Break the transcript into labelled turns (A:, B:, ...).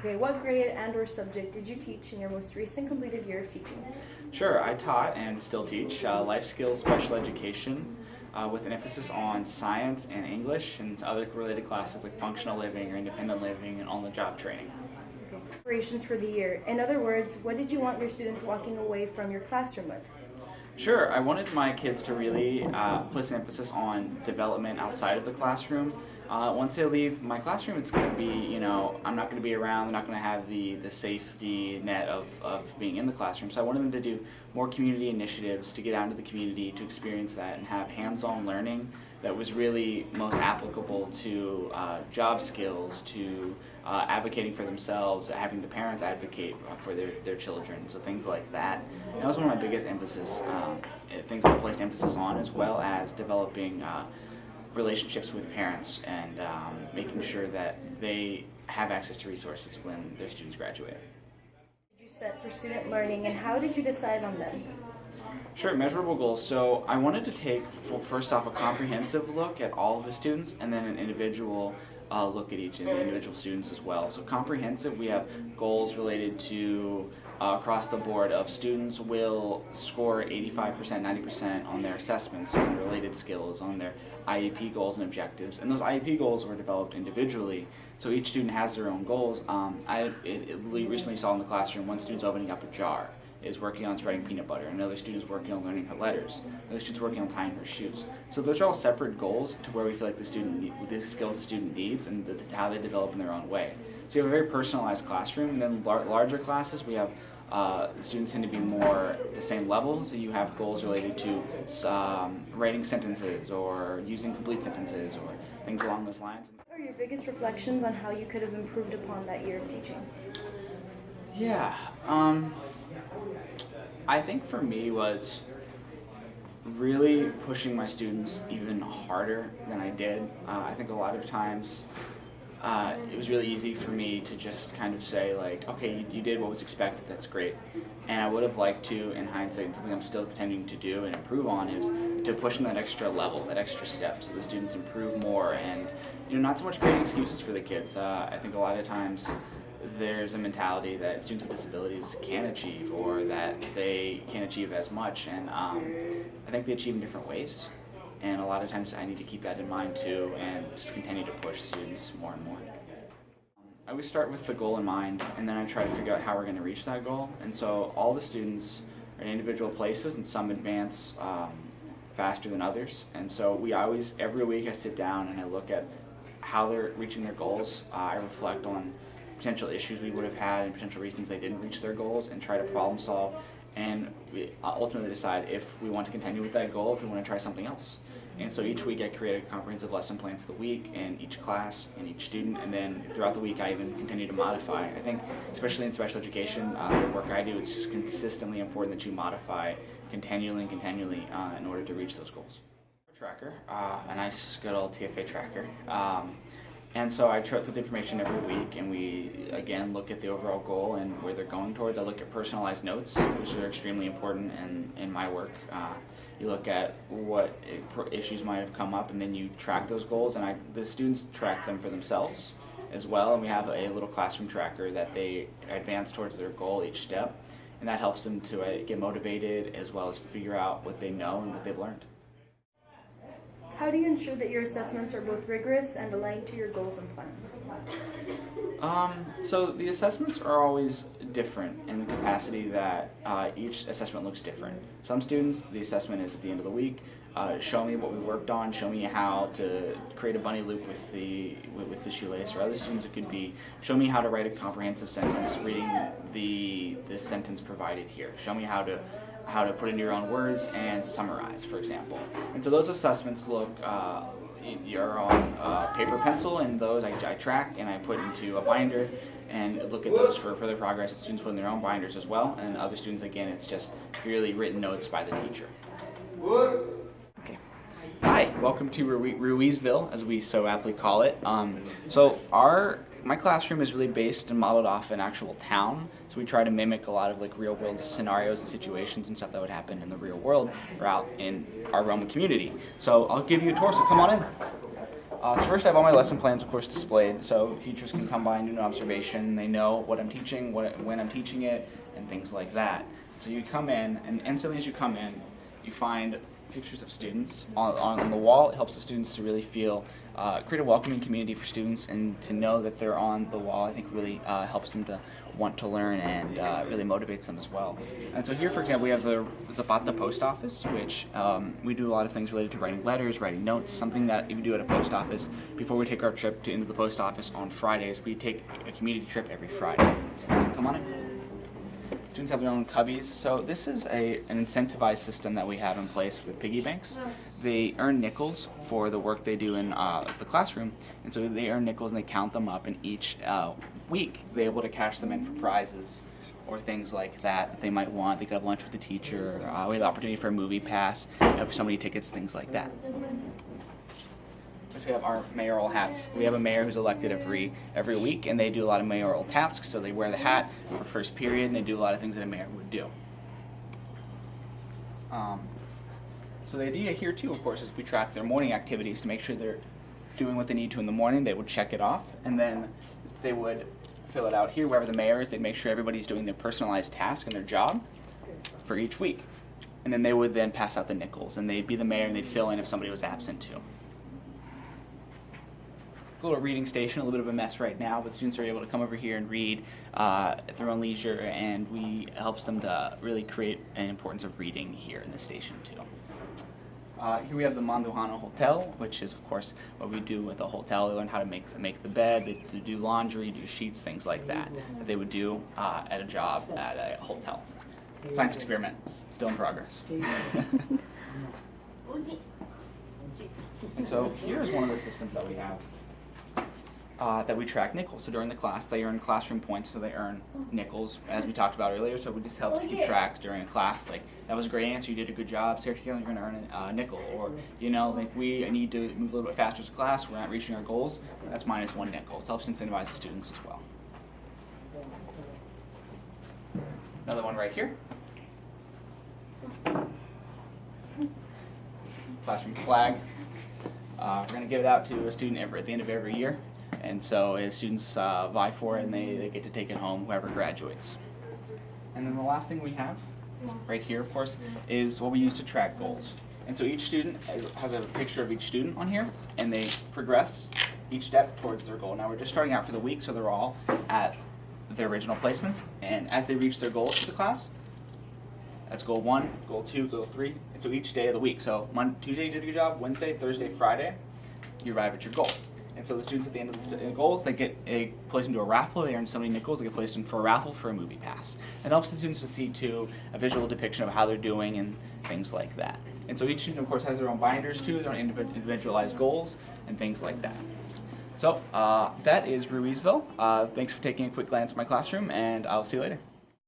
A: Okay, what grade and or subject did you teach in your most recent completed year of teaching?
B: Sure, I taught and still teach life skills special education with an emphasis on science and English and other related classes like functional living or independent living and on-the-job training.
A: Okay. Aspirations for the year. In other words, what did you want your students walking away from your classroom with?
B: Sure, I wanted my kids to really place an emphasis on development outside of the classroom. Once they leave my classroom, it's going to be, I'm not going to be around, they're not going to have the safety net of being in the classroom. So I wanted them to do more community initiatives to get out into the community, to experience that and have hands-on learning that was really most applicable to job skills, to advocating for themselves, having the parents advocate for their children, so things like that. And that was one of my biggest emphasis, things I placed emphasis on, as well as developing relationships with parents and making sure that they have access to resources when their students graduate.
A: What did you set for student learning and how did you decide on them?
B: Sure, measurable goals. So I wanted to take, first off, a comprehensive look at all of the students and then an individual look at each of the individual students as well. So comprehensive, we have goals related to across the board of students will score 85%, 90% on their assessments, on related skills, on their IEP goals and objectives. And those IEP goals were developed individually, so each student has their own goals. We recently saw in the classroom one student's opening up a jar, is working on spreading peanut butter, another student is working on learning her letters, another student's working on tying her shoes. So those are all separate goals to where we feel like the skills the student needs and how they develop in their own way. So you have a very personalized classroom, and then larger classes we have the students tend to be more at the same level, so you have goals related to writing sentences or using complete sentences or things along those lines.
A: What are your biggest reflections on how you could have improved upon that year of teaching?
B: Yeah, I think for me was really pushing my students even harder than I did. I think a lot of times it was really easy for me to just kind of say like, okay, you did what was expected, that's great. And I would have liked to, in hindsight, and something I'm still continuing to do and improve on, is to push them that extra level, that extra step, so the students improve more. And not so much creating excuses for the kids. I think a lot of times there's a mentality that students with disabilities can't achieve, or that they can't achieve as much, and I think they achieve in different ways. And a lot of times I need to keep that in mind too and just continue to push students more and more. I always start with the goal in mind, and then I try to figure out how we're going to reach that goal. And so all the students are in individual places, and some advance faster than others. And so every week I sit down and I look at how they're reaching their goals. I reflect on potential issues we would have had and potential reasons they didn't reach their goals, and try to problem solve. And we ultimately decide if we want to continue with that goal, if we want to try something else. And so each week I create a comprehensive lesson plan for the week in each class and each student, and then throughout the week I even continue to modify. I think especially in special education, the work I do, it's just consistently important that you modify continually in order to reach those goals. Tracker, a nice good old TFA tracker. And so I try to put the information every week, and we again look at the overall goal and where they're going towards. I look at personalized notes, which are extremely important in my work. You look at what issues might have come up, and then you track those goals, and the students track them for themselves as well. And we have a little classroom tracker that they advance towards their goal each step, and that helps them to get motivated as well as figure out what they know and what they've learned.
A: How do you ensure that your assessments are both rigorous and aligned to your goals and plans?
B: So the assessments are always different in the capacity that each assessment looks different. Some students, the assessment is at the end of the week. Show me what we've worked on, show me how to create a bunny loop with the shoelace. Or other students, it could be, show me how to write a comprehensive sentence reading the sentence provided here. Show me how to put in your own words and summarize, for example. And so those assessments look, you're on paper pencil, and those I track and I put into a binder and look at those for further progress. The students put in their own binders as well, and other students, again, it's just purely written notes by the teacher. Okay. Hi, welcome to Ruizville, as we so aptly call it. My classroom is really based and modeled off an actual town, so we try to mimic a lot of real world scenarios and situations and stuff that would happen in the real world or out in our Roman community. So I'll give you a tour, so come on in. So first I have all my lesson plans, of course, displayed, so teachers can come by and do an observation. They know what I'm teaching, when I'm teaching it, and things like that. So you come in, and instantly as you come in, you find pictures of students on the wall. It helps the students to really feel, create a welcoming community for students, and to know that they're on the wall, I think really helps them to want to learn and really motivates them as well. And so here, for example, we have the Zapata post office, which we do a lot of things related to writing letters, writing notes, something that you do at a post office. Before we take our trip into the post office on Fridays, we take a community trip every Friday. Come on in. Students have their own cubbies. So this is an incentivized system that we have in place with piggy banks. They earn nickels for the work they do in the classroom, and so they earn nickels and they count them up, and each week they're able to cash them in for prizes or things like that they might want. They could have lunch with the teacher. We have the opportunity for a movie pass, so many tickets, things like that. We have our mayoral hats. We have a mayor who's elected every week, and they do a lot of mayoral tasks. So they wear the hat for first period, and they do a lot of things that a mayor would do. So the idea here too, of course, is we track their morning activities to make sure they're doing what they need to in the morning. They would check it off, and then they would fill it out here. Wherever the mayor is, they'd make sure everybody's doing their personalized task and their job for each week. And then they would then pass out the nickels, and they'd be the mayor, and they'd fill in if somebody was absent too. A little reading station, a little bit of a mess right now, but students are able to come over here and read at their own leisure, and helps them to really create an importance of reading here in the station too. Here we have the Mandujano Hotel, which is of course what we do with the hotel. They learn how to make the bed, they do laundry, do sheets, things like that they would do at a job at a hotel. Science experiment, still in progress. And so here's one of the systems that we have. That we track nickels. So during the class, they earn classroom points, so they earn nickels, as we talked about earlier. So we just help to keep track during a class. Like, that was a great answer, you did a good job, Sarah, you're going to earn a nickel. Or, you know, like, we need to move a little bit faster as a class, we're not reaching our goals, that's -1 nickel. It helps incentivize the students as well. Another one right here. Classroom flag. We're going to give it out to a student at the end of every year. And so as students vie for it, and they get to take it home, whoever graduates. And then the last thing we have, right here of course, is what we use to track goals. And so each student has a picture of each student on here, and they progress each step towards their goal. Now we're just starting out for the week, so they're all at their original placements. And as they reach their goals for the class, that's goal 1, goal 2, goal 3, and so each day of the week. So Tuesday you did a good job, Wednesday, Thursday, Friday, you arrive at your goal. And so the students at the end of the goals, they get placed into a raffle. They earn so many nickels, they get placed in for a raffle for a movie pass. It helps the students to see too a visual depiction of how they're doing and things like that. And so each student, of course, has their own binders too, their own individualized goals and things like that. So that is Ruizville. Thanks for taking a quick glance at my classroom, and I'll see you later.